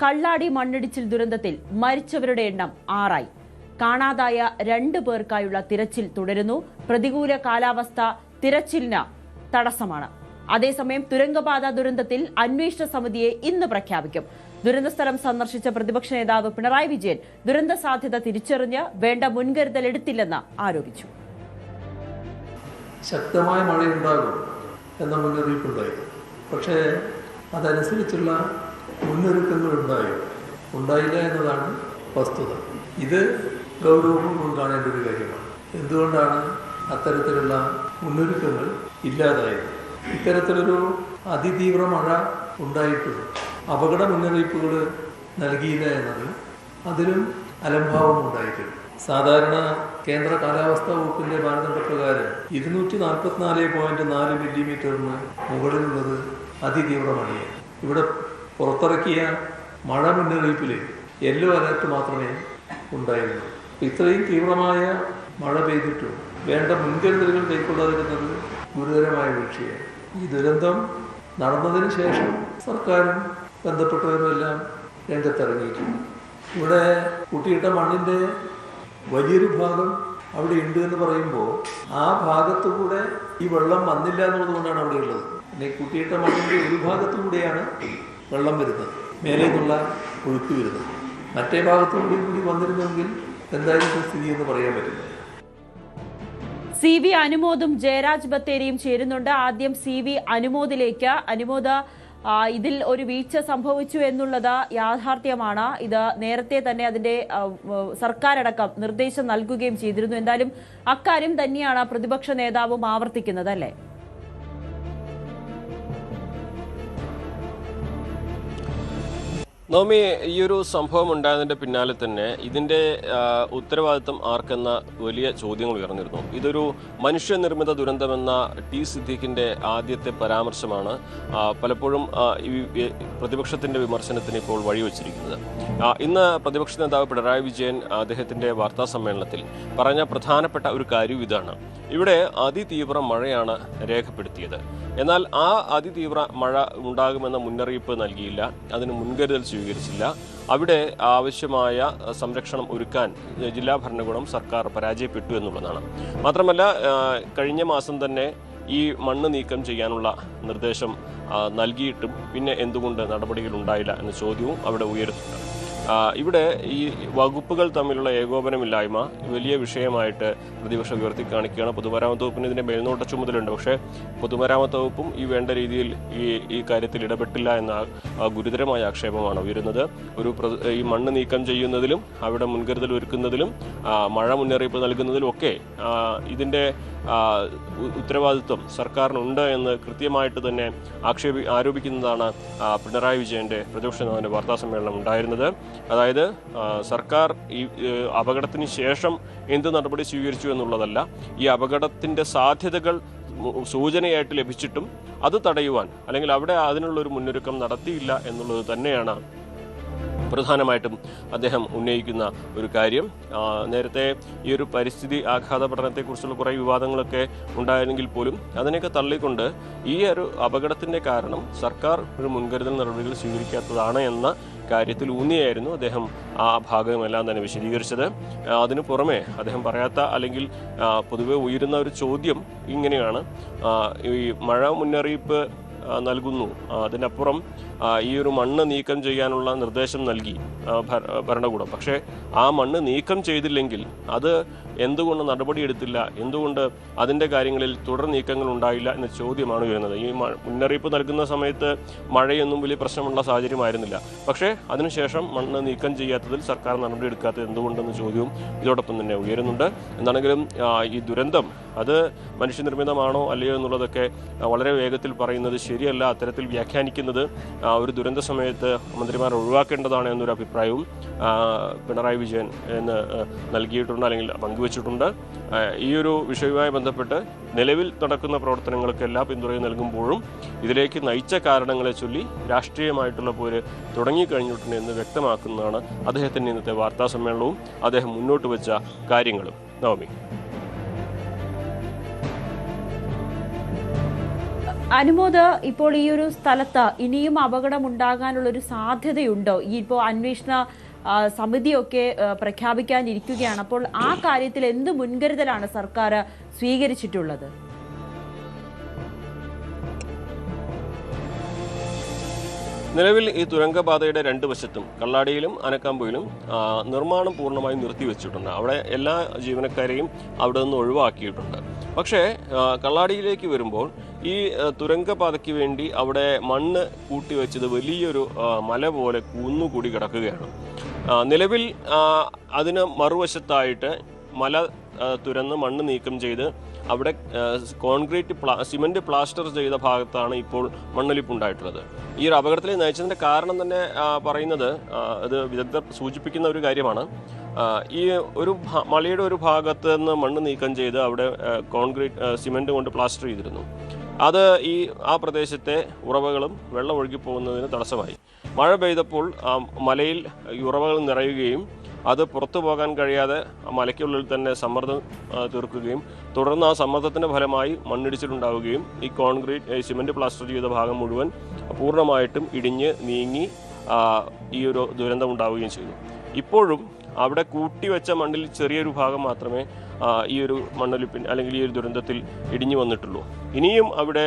കള്ളാടി മണ്ണിടിച്ചിൽ ദുരന്തത്തിൽ മരിച്ചവരുടെ എണ്ണം 6 കാണാതായ 2 പേർക്കായുള്ള തിരച്ചിൽ തുടരുന്നു. പ്രതികൂല കാലാവസ്ഥ തിരച്ചിലിന് തടസ്സമാണ്. അതേസമയം തുരങ്കപാത ദുരന്തത്തിൽ അന്വേഷണ സമിതിയെ ഇന്ന് പ്രഖ്യാപിക്കും. ദുരന്തസ്ഥലം സന്ദർശിച്ച പ്രതിപക്ഷ നേതാവ് പിണറായി വിജയൻ ദുരന്ത സാധ്യത തിരിച്ചറിഞ്ഞ് വേണ്ട മുൻകരുതൽ എടുത്തില്ലെന്ന് ആരോപിച്ചു. ശക്തമായ മഴയുണ്ടാകും എന്ന മുന്നറിയിപ്പുണ്ടായി. പക്ഷേ അതനുസരിച്ചുള്ള മുന്നൊരുക്കങ്ങൾ ഉണ്ടായില്ല എന്നതാണ് വസ്തുത. ഇത് ഗൗരവപൂർവ്വം കാണേണ്ട ഒരു കാര്യമാണ്. എന്തുകൊണ്ടാണ് അത്തരത്തിലുള്ള മുന്നൊരുക്കങ്ങൾ ഇല്ലാതായത്? ഇത്തരത്തിലൊരു അതിതീവ്ര മഴ ഉണ്ടായിട്ടും അപകട മുന്നറിയിപ്പുകൾ നൽകിയില്ല എന്നത് അതിലും അലംഭാവം ഉണ്ടായിട്ടുണ്ട്. സാധാരണ കേന്ദ്ര കാലാവസ്ഥാ വകുപ്പിന്റെ മാനദണ്ഡപ്രകാരം 244.4 മില്ലിമീറ്ററിന് മുകളിലുള്ളത് അതിതീവ്ര മഴയാണ്. ഇവിടെ പുറത്തിറക്കിയ മഴ മുന്നറിയിപ്പിൽ യെല്ലോ അലർട്ട് മാത്രമേ ഉണ്ടായിരുന്നുള്ളൂ. ഇത്രയും തീവ്രമായ മഴ പെയ്തിട്ടും വേണ്ട മുൻകരുതലുകൾ കൈക്കൊള്ളാതിരുന്നത് ഗുരുതരമായ വീഴ്ചയാണ്. ഈ ദുരന്തം നടന്നതിന് ശേഷം സർക്കാരും ബന്ധപ്പെട്ടവരുമെല്ലാം രംഗത്തിറങ്ങിയിട്ടുണ്ട്. ഇവിടെ കൂട്ടിയിട്ട മണ്ണിൻ്റെ വലിയൊരു ഭാഗം അവിടെ ഉണ്ട് എന്ന് പറയുമ്പോൾ ആ ഭാഗത്തുകൂടെ ഈ വെള്ളം വന്നില്ല എന്നുള്ളത് കൊണ്ടാണ് അവിടെ ഉള്ളത്. പിന്നെ കൂട്ടിയിട്ട മണ്ണിൻ്റെ ഒരു ഭാഗത്തുകൂടെയാണ് വെള്ളം വരുന്നത്, മേലെ നിന്നുള്ള ഒഴുക്ക് വരുന്നത്. മറ്റേ ഭാഗത്തുകൂടി വന്നിരുന്നെങ്കിൽ എന്തായാലും സ്ഥിതി എന്ന് പറയാൻ പറ്റില്ല. CV അനുമോദും ജയരാജ് ബത്തേരിയും ചേരുന്നുണ്ട്. ആദ്യം CV അനുമോദിലേക്ക്. അനുമോദ്, ഇതിൽ ഒരു വീഴ്ച സംഭവിച്ചു എന്നുള്ളത് യാഥാർത്ഥ്യമാണ്. ഇത് നേരത്തെ തന്നെ അതിന്റെ സർക്കാരടക്കം നിർദ്ദേശം നൽകുകയും ചെയ്തിരുന്നു. എന്തായാലും അക്കാര്യം തന്നെയാണ് പ്രതിപക്ഷ നേതാവും ആവർത്തിക്കുന്നത്, അല്ലേ? നവമി, ഈ ഒരു സംഭവം ഉണ്ടായതിൻ്റെ പിന്നാലെ തന്നെ ഇതിൻ്റെ ഉത്തരവാദിത്തം ആർക്കെന്ന വലിയ ചോദ്യങ്ങൾ ഉയർന്നിരുന്നു. ഇതൊരു മനുഷ്യനിർമ്മിത ദുരന്തമെന്ന ടി സിദ്ദീഖിൻ്റെ ആദ്യത്തെ പരാമർശമാണ് പലപ്പോഴും ഈ പ്രതിപക്ഷത്തിൻ്റെ വിമർശനത്തിന് ഇപ്പോൾ വഴിവെച്ചിരിക്കുന്നത്. ഇന്ന് പ്രതിപക്ഷ നേതാവ് പിണറായി വിജയൻ അദ്ദേഹത്തിൻ്റെ വാർത്താ സമ്മേളനത്തിൽ പറഞ്ഞ പ്രധാനപ്പെട്ട ഒരു കാര്യം ഇതാണ്: ഇവിടെ അതിതീവ്ര മഴയാണ് രേഖപ്പെടുത്തിയത്. എന്നാൽ ആ അതിതീവ്ര മഴ ഉണ്ടാകുമെന്ന മുന്നറിയിപ്പ് നൽകിയില്ല, അതിന് മുൻകരുതൽ സ്വീകരിച്ചില്ല. അവിടെ ആവശ്യമായ സംരക്ഷണം ഒരുക്കാൻ ജില്ലാ ഭരണകൂടം, സർക്കാർ പരാജയപ്പെട്ടു എന്നുള്ളതാണ്. മാത്രമല്ല, കഴിഞ്ഞ മാസം തന്നെ ഈ മണ്ണ് നീക്കം ചെയ്യാനുള്ള നിർദ്ദേശം നൽകിയിട്ടും പിന്നെ എന്തുകൊണ്ട് നടപടികൾ ഉണ്ടായില്ല എന്ന ചോദ്യവും അവിടെ ഉയരുന്നുണ്ട്. ഇവിടെ ഈ വകുപ്പുകൾ തമ്മിലുള്ള ഏകോപനമില്ലായ്മ വലിയ വിഷയമായിട്ട് പ്രതിപക്ഷം ഉയർത്തി കാണിക്കുകയാണ്. പൊതുമരാമത്ത് വകുപ്പിന് ഇതിൻ്റെ മേൽനോട്ട ചുമതലയുണ്ട്. പക്ഷേ പൊതുമരാമത്ത് വകുപ്പും ഈ വേണ്ട രീതിയിൽ ഈ കാര്യത്തിൽ ഇടപെട്ടില്ല എന്ന ഗുരുതരമായ ആക്ഷേപമാണ് ഉയരുന്നത്. ഈ മണ്ണ് നീക്കം ചെയ്യുന്നതിലും അവിടെ മുൻകരുതൽ ഒരുക്കുന്നതിലും മഴ മുന്നറിയിപ്പ് നൽകുന്നതിലും ഒക്കെ ഇതിൻ്റെ ഉത്തരവാദിത്വം സർക്കാരിനുണ്ട് എന്ന് കൃത്യമായിട്ട് തന്നെ ആരോപിക്കുന്നതാണ് പിണറായി വിജയൻ്റെ പ്രതിപക്ഷ നേതാവിൻ്റെ വാർത്താ സമ്മേളനം ഉണ്ടായിരുന്നത്. അതായത് സർക്കാർ ഈ അപകടത്തിന് ശേഷം എന്ത് നടപടി സ്വീകരിച്ചു എന്നുള്ളതല്ല, ഈ അപകടത്തിൻ്റെ സാധ്യതകൾ സൂചനയായിട്ട് ലഭിച്ചിട്ടും അത് തടയുവാൻ അല്ലെങ്കിൽ അവിടെ അതിനുള്ളൊരു മുന്നൊരുക്കം നടത്തിയില്ല എന്നുള്ളത് തന്നെയാണ് പ്രധാനമായിട്ടും അദ്ദേഹം ഉന്നയിക്കുന്ന ഒരു കാര്യം. നേരത്തെ ഈ ഒരു പരിസ്ഥിതി ആഘാത പഠനത്തെക്കുറിച്ചുള്ള കുറേ വിവാദങ്ങളൊക്കെ ഉണ്ടായിരുന്നെങ്കിൽ പോലും അതിനെയൊക്കെ തള്ളിക്കൊണ്ട് ഈ ഒരു അപകടത്തിൻ്റെ കാരണം സർക്കാർ ഒരു മുൻകരുതൽ നടപടികൾ സ്വീകരിക്കാത്തതാണ് എന്ന കാര്യത്തിൽ ഊന്നിയായിരുന്നു അദ്ദേഹം ആ ഭാഗമെല്ലാം തന്നെ വിശദീകരിച്ചത്. അതിനു പുറമെ അദ്ദേഹം പറയാത്ത അല്ലെങ്കിൽ പൊതുവെ ഉയരുന്ന ഒരു ചോദ്യം ഇങ്ങനെയാണ്: ഈ മഴ മുന്നറിയിപ്പ് നൽകുന്നു, അതിനപ്പുറം ഈ ഒരു മണ്ണ് നീക്കം ചെയ്യാനുള്ള നിർദ്ദേശം നൽകി ഭരണകൂടം. പക്ഷേ ആ മണ്ണ് നീക്കം ചെയ്തില്ലെങ്കിൽ അത് എന്തുകൊണ്ട് നടപടിയെടുത്തില്ല, എന്തുകൊണ്ട് അതിൻ്റെ കാര്യങ്ങളിൽ തുടർ നീക്കങ്ങൾ ഉണ്ടായില്ല എന്ന ചോദ്യമാണ് ഉയരുന്നത്. ഈ മുന്നറിയിപ്പ് നൽകുന്ന സമയത്ത് മഴയൊന്നും വലിയ പ്രശ്നമുള്ള സാഹചര്യമായിരുന്നില്ല. പക്ഷേ അതിനുശേഷം മണ്ണ് നീക്കം ചെയ്യാത്തതിൽ സർക്കാർ നടപടിയെടുക്കാത്തത് എന്തുകൊണ്ടെന്ന ചോദ്യവും ഇതോടൊപ്പം തന്നെ ഉയരുന്നുണ്ട്. എന്താണെങ്കിലും ഈ ദുരന്തം അത് മനുഷ്യനിർമ്മിതമാണോ അല്ലയോ എന്നുള്ളതൊക്കെ വളരെ വേഗത്തിൽ പറയുന്നത് ശരിയല്ല. അത്തരത്തിൽ വ്യാഖ്യാനിക്കുന്നത് ഒരു ദുരന്ത സമയത്ത് മന്ത്രിമാർ ഒഴിവാക്കേണ്ടതാണ് എന്നൊരു അഭിപ്രായവും പിണറായി വിജയൻ നൽകിയിട്ടുണ്ട് അല്ലെങ്കിൽ പങ്കുവച്ചിട്ടുണ്ട്. ഈ ഒരു വിഷയവുമായി ബന്ധപ്പെട്ട് നിലവിൽ നടക്കുന്ന പ്രവർത്തനങ്ങൾക്ക് എല്ലാ പിന്തുണയും നൽകുമ്പോഴും ഇതിലേക്ക് നയിച്ച കാരണങ്ങളെ ചൊല്ലി രാഷ്ട്രീയമായിട്ടുള്ള പോര് തുടങ്ങിക്കഴിഞ്ഞിട്ടുണ്ട് എന്ന് വ്യക്തമാക്കുന്നതാണ് അദ്ദേഹത്തിൻ്റെ ഇന്നത്തെ വാർത്താ സമ്മേളനവും അദ്ദേഹം മുന്നോട്ട് വെച്ച കാര്യങ്ങളും. നവമി. അനുമോദ്, ഇപ്പോൾ ഈ ഒരു സ്ഥലത്ത് ഇനിയും അപകടമുണ്ടാകാനുള്ളൊരു സാധ്യതയുണ്ടോ? ഈ ഇപ്പോൾ അന്വേഷണ സമിതിയൊക്കെ പ്രഖ്യാപിക്കാനിരിക്കുകയാണ്. അപ്പോൾ ആ കാര്യത്തിൽ എന്ത് മുൻകരുതലാണ് സർക്കാർ സ്വീകരിച്ചിട്ടുള്ളത്? നിലവിൽ ഈ തുരങ്കപാതയുടെ രണ്ട് വശത്തും കള്ളാടിയിലും അനക്കാമ്പൊയിലും നിർമ്മാണം പൂർണ്ണമായും നിർത്തിവെച്ചിട്ടുണ്ട്. അവിടെ എല്ലാ ജീവനക്കാരെയും അവിടെ നിന്ന് ഒഴിവാക്കിയിട്ടുണ്ട്. പക്ഷേ കള്ളാടിയിലേക്ക് വരുമ്പോൾ ഈ തുരങ്കപാതയ്ക്ക് വേണ്ടി അവിടെ മണ്ണ് കൂട്ടിവെച്ചത് വലിയൊരു മല പോലെ കുന്നുകൂടി കിടക്കുകയാണ്. നിലവിൽ അതിന് മറുവശത്തായിട്ട് മല തുരന്ന് മണ്ണ് നീക്കം ചെയ്ത് അവിടെ സിമന്റ് പ്ലാസ്റ്റർ ചെയ്ത ഭാഗത്താണ് ഇപ്പോൾ മണ്ണൊലിപ്പുണ്ടായിട്ടുള്ളത്. ഈ ഒരു അപകടത്തിൽ നയിച്ചതിന്റെ കാരണം തന്നെ പറയുന്നത്, അത് വിദഗ്ധർ സൂചിപ്പിക്കുന്ന ഒരു കാര്യമാണ്. ഈ ഒരു മലയുടെ ഒരു ഭാഗത്ത് നിന്ന് മണ്ണ് നീക്കം ചെയ്ത് അവിടെ സിമന്റ് കൊണ്ട് പ്ലാസ്റ്റർ ചെയ്തിരുന്നു. അത് ആ പ്രദേശത്തെ ഉറവകളും വെള്ളം ഒഴുകിപ്പോകുന്നതിന് തടസ്സമായി. മഴ പെയ്തപ്പോൾ മലയിൽ ഉറവകൾ നിറയുകയും അത് പുറത്തു പോകാൻ കഴിയാതെ മലയ്ക്കുള്ളിൽ തന്നെ സമ്മർദ്ദം തീർക്കുകയും തുടർന്ന് ആ സമ്മർദ്ദത്തിൻ്റെ ഫലമായി മണ്ണിടിച്ചിലുണ്ടാവുകയും ഈ സിമന്റ് പ്ലാസ്റ്റർ ചെയ്ത ഭാഗം മുഴുവൻ പൂർണ്ണമായിട്ടും ഇടിഞ്ഞ് നീങ്ങി ഈ ഒരു ദുരന്തം ഉണ്ടാവുകയും ചെയ്തു. ഇപ്പോഴും അവിടെ കൂട്ടിവെച്ച മണ്ണിൽ ചെറിയൊരു ഭാഗം മാത്രമേ ഈ ഒരു മണ്ണൊലിപ്പിൻ അല്ലെങ്കിൽ ഈ ഒരു ദുരന്തത്തിൽ ഇടിഞ്ഞു വന്നിട്ടുള്ളൂ. ഇനിയും അവിടെ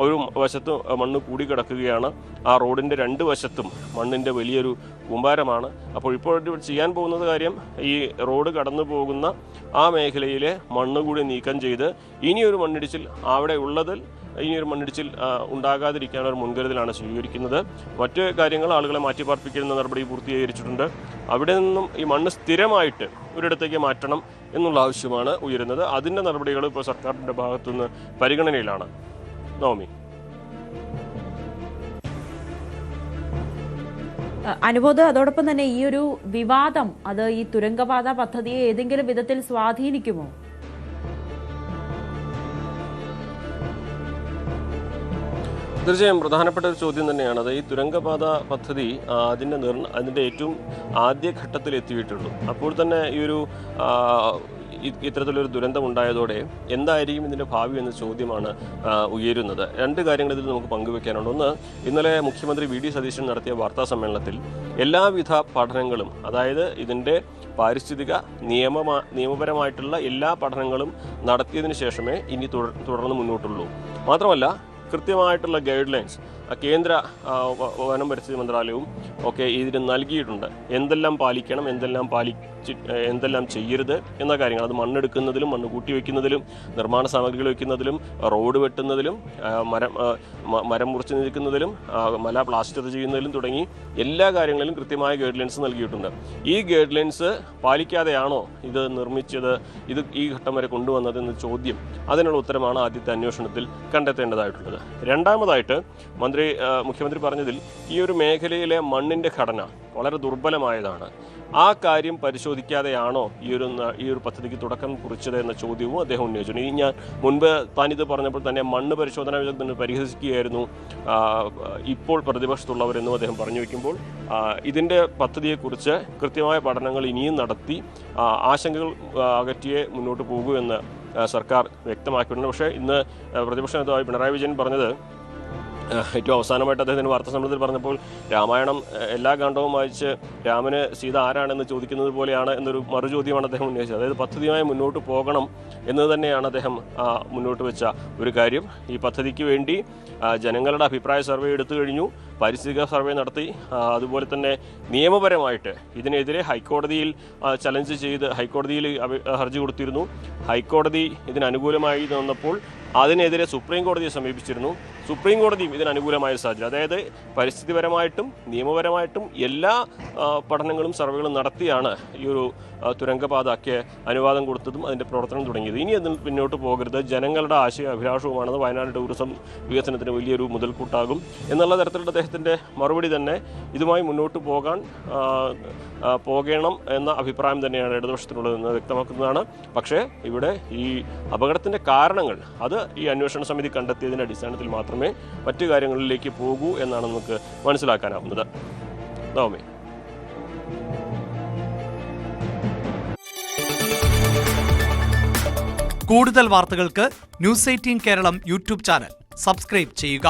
ഒരു വശത്ത് മണ്ണ് കൂടിക്കിടക്കുകയാണ്. ആ റോഡിൻ്റെ രണ്ട് വശത്തും മണ്ണിൻ്റെ വലിയൊരു കൂമ്പാരമാണ്. അപ്പോൾ ഇപ്പോൾ ചെയ്യാൻ പോകുന്നത് കാര്യം, ഈ റോഡ് കടന്നു പോകുന്ന ആ മേഖലയിലെ മണ്ണ് കൂടി നീക്കം ചെയ്ത് ഇനിയൊരു മണ്ണിടിച്ചിൽ അവിടെ ഉള്ളതിൽ ഇനിയൊരു മണ്ണിടിച്ചിൽ ഉണ്ടാകാതിരിക്കാനുള്ള ഒരു മുൻകരുതലാണ് സ്വീകരിക്കുന്നത്. മറ്റ് കാര്യങ്ങൾ ആളുകളെ മാറ്റിപ്പാർപ്പിക്കുന്ന നടപടി പൂർത്തീകരിച്ചിട്ടുണ്ട്. അവിടെ നിന്നും ഈ മണ്ണ് സ്ഥിരമായിട്ട് ഒരിടത്തേക്ക് മാറ്റണം എന്നുള്ള ആവശ്യമാണ് ഉയരുന്നത്. അതിൻ്റെ നടപടികൾ ഇപ്പോൾ സർക്കാരിൻ്റെ ഭാഗത്തുനിന്ന് പരിഗണനയിലാണ്. നവമി. അനുബോധ്, അതോടൊപ്പം തന്നെ ഈ ഒരു വിവാദം അത് ഈ തുരങ്കപാത പദ്ധതിയെ ഏതെങ്കിലും വിധത്തിൽ സ്വാധീനിക്കുമോ? തീർച്ചയായും പ്രധാനപ്പെട്ട ഒരു ചോദ്യം തന്നെയാണ് അത്. ഈ തുരങ്കപാത പദ്ധതി അതിൻ്റെ ഏറ്റവും ആദ്യഘട്ടത്തിൽ എത്തിയിട്ടുള്ളൂ. അപ്പോൾ തന്നെ ഈ ഒരു ഇത്തരത്തിലൊരു ദുരന്തം ഉണ്ടായതോടെ എന്തായിരിക്കും ഇതിൻ്റെ ഭാവി എന്ന ചോദ്യമാണ് ഉയരുന്നത്. രണ്ട് കാര്യങ്ങൾ ഇതിൽ നമുക്ക് പങ്കുവെക്കാനുണ്ട്. ഒന്ന്, ഇന്നലെ മുഖ്യമന്ത്രി വി ഡി സതീശൻ നടത്തിയ വാർത്താ സമ്മേളനത്തിൽ എല്ലാവിധ പഠനങ്ങളും, അതായത് ഇതിൻ്റെ പാരിസ്ഥിതിക നിയമപരമായിട്ടുള്ള എല്ലാ പഠനങ്ങളും നടത്തിയതിന് ശേഷമേ ഇനി തുടർന്ന് മുന്നോട്ടുള്ളൂ. മാത്രമല്ല, കൃത്യമായിട്ടുള്ള ഗൈഡ് ലൈൻസ് കേന്ദ്ര വനം പരിസ്ഥിതി മന്ത്രാലയവും ഒക്കെ ഇതിന് നൽകിയിട്ടുണ്ട്. എന്തെല്ലാം പാലിക്കണം, എന്തെല്ലാം ചെയ്യരുത് എന്ന കാര്യങ്ങൾ. അത് മണ്ണെടുക്കുന്നതിലും മണ്ണ് കൂട്ടി വയ്ക്കുന്നതിലും നിർമ്മാണ സാമഗ്രികൾ വയ്ക്കുന്നതിലും റോഡ് വെട്ടുന്നതിലും മരം മുറിച്ച് നീക്കുന്നതിലും മല പ്ലാസ്റ്റർ ചെയ്യുന്നതിലും തുടങ്ങി എല്ലാ കാര്യങ്ങളിലും കൃത്യമായ ഗൈഡ് ലൈൻസ് നൽകിയിട്ടുണ്ട്. ഈ ഗൈഡ് ലൈൻസ് പാലിക്കാതെയാണോ ഇത് നിർമ്മിച്ചത്, ഇത് ഈ ഘട്ടം വരെ കൊണ്ടുവന്നത് എന്ന ചോദ്യം, അതിനുള്ള ഉത്തരമാണ് ആദ്യത്തെ അന്വേഷണത്തിൽ കണ്ടെത്തേണ്ടതായിട്ടുള്ളത്. രണ്ടാമതായിട്ട് മുഖ്യമന്ത്രി പറഞ്ഞതിൽ ഈ ഒരു മേഖലയിലെ മണ്ണിൻ്റെ ഘടന വളരെ ദുർബലമായതാണ്. ആ കാര്യം പരിശോധിക്കാതെയാണോ ഈ ഒരു പദ്ധതിക്ക് തുടക്കം കുറിച്ചത് എന്ന ചോദ്യവും അദ്ദേഹം ഉന്നയിച്ചു. ഇനി ഞാൻ മുൻപ് താനിത് പറഞ്ഞപ്പോൾ തന്നെ മണ്ണ് പരിശോധനാ വിദഗ്ധനെ പരിഹസിക്കുകയായിരുന്നു ഇപ്പോൾ പ്രതിപക്ഷത്തുള്ളവരെന്നും അദ്ദേഹം പറഞ്ഞു വയ്ക്കുമ്പോൾ ഇതിൻ്റെ പദ്ധതിയെക്കുറിച്ച് കൃത്യമായ പഠനങ്ങൾ ഇനിയും നടത്തി ആശങ്കകൾ അകറ്റിയേ മുന്നോട്ട് പോകൂ എന്ന് സർക്കാർ വ്യക്തമാക്കിയിട്ടുണ്ട്. പക്ഷേ ഇന്ന് പ്രതിപക്ഷ നേതാവായി പിണറായി വിജയൻ പറഞ്ഞത്, ഏറ്റവും അവസാനമായിട്ട് അദ്ദേഹത്തിന് വാർത്താ സമ്മേളനത്തിൽ പറഞ്ഞപ്പോൾ രാമായണം എല്ലാ കാണ്ഡവും വായിച്ച് രാമന് സീത ആരാണെന്ന് ചോദിക്കുന്നത് പോലെയാണ് എന്നൊരു മറുചോദ്യമാണ് അദ്ദേഹം ഉന്നയിച്ചത്. അതായത് പദ്ധതിയുമായി മുന്നോട്ട് പോകണം എന്നത് തന്നെയാണ് അദ്ദേഹം മുന്നോട്ട് വെച്ച ഒരു കാര്യം. ഈ പദ്ധതിക്ക് വേണ്ടി ജനങ്ങളുടെ അഭിപ്രായ സർവേ എടുത്തു കഴിഞ്ഞു, പാരിസ്ഥിതിക സർവേ നടത്തി. അതുപോലെ തന്നെ നിയമപരമായിട്ട് ഇതിനെതിരെ ഹൈക്കോടതിയിൽ ചലഞ്ച് ചെയ്ത് ഹൈക്കോടതിയിൽ ഹർജി കൊടുത്തിരുന്നു. ഹൈക്കോടതി ഇതിനനുകൂലമായി വന്നപ്പോൾ അതിനെതിരെ സുപ്രീം കോടതിയെ സമീപിച്ചിരുന്നു. സുപ്രീം കോടതിയും ഇതിനനുകൂലമായ സാഹചര്യം, അതായത് പരിസ്ഥിതിപരമായിട്ടും നിയമപരമായിട്ടും എല്ലാ പഠനങ്ങളും സർവേകളും നടത്തിയാണ് ഈ ഒരു തുരങ്കപാതയ്ക്ക് അനുവാദം കൊടുത്തതും അതിൻ്റെ പ്രവർത്തനം തുടങ്ങിയത്. ഇനി അതിൽ പിന്നോട്ട് പോകരുത്, ജനങ്ങളുടെ അഭിലാഷവുമാണത്, വയനാട് ടൂറിസം വികസനത്തിന് വലിയൊരു മുതൽക്കൂട്ടാകും എന്നുള്ള തരത്തിലുള്ള അദ്ദേഹത്തിൻ്റെ മറുപടി തന്നെ ഇതുമായി മുന്നോട്ട് പോകണം എന്ന അഭിപ്രായം തന്നെയാണ് ഇടതുപക്ഷത്തിനുള്ളതെന്ന് വ്യക്തമാക്കുന്നതാണ്. പക്ഷേ ഇവിടെ ഈ അപകടത്തിൻ്റെ കാരണങ്ങൾ അത് ഈ അന്വേഷണ സമിതി കണ്ടെത്തിയതിൻ്റെ അടിസ്ഥാനത്തിൽ മാത്രമേ മറ്റു കാര്യങ്ങളിലേക്ക് പോകൂ എന്നാണ് നമുക്ക് മനസ്സിലാക്കാനാവുന്നത്. നവമി. കൂടുതൽ വാർത്തകൾക്ക് news 18 Keralam YouTube channel subscribe ചെയ്യുക.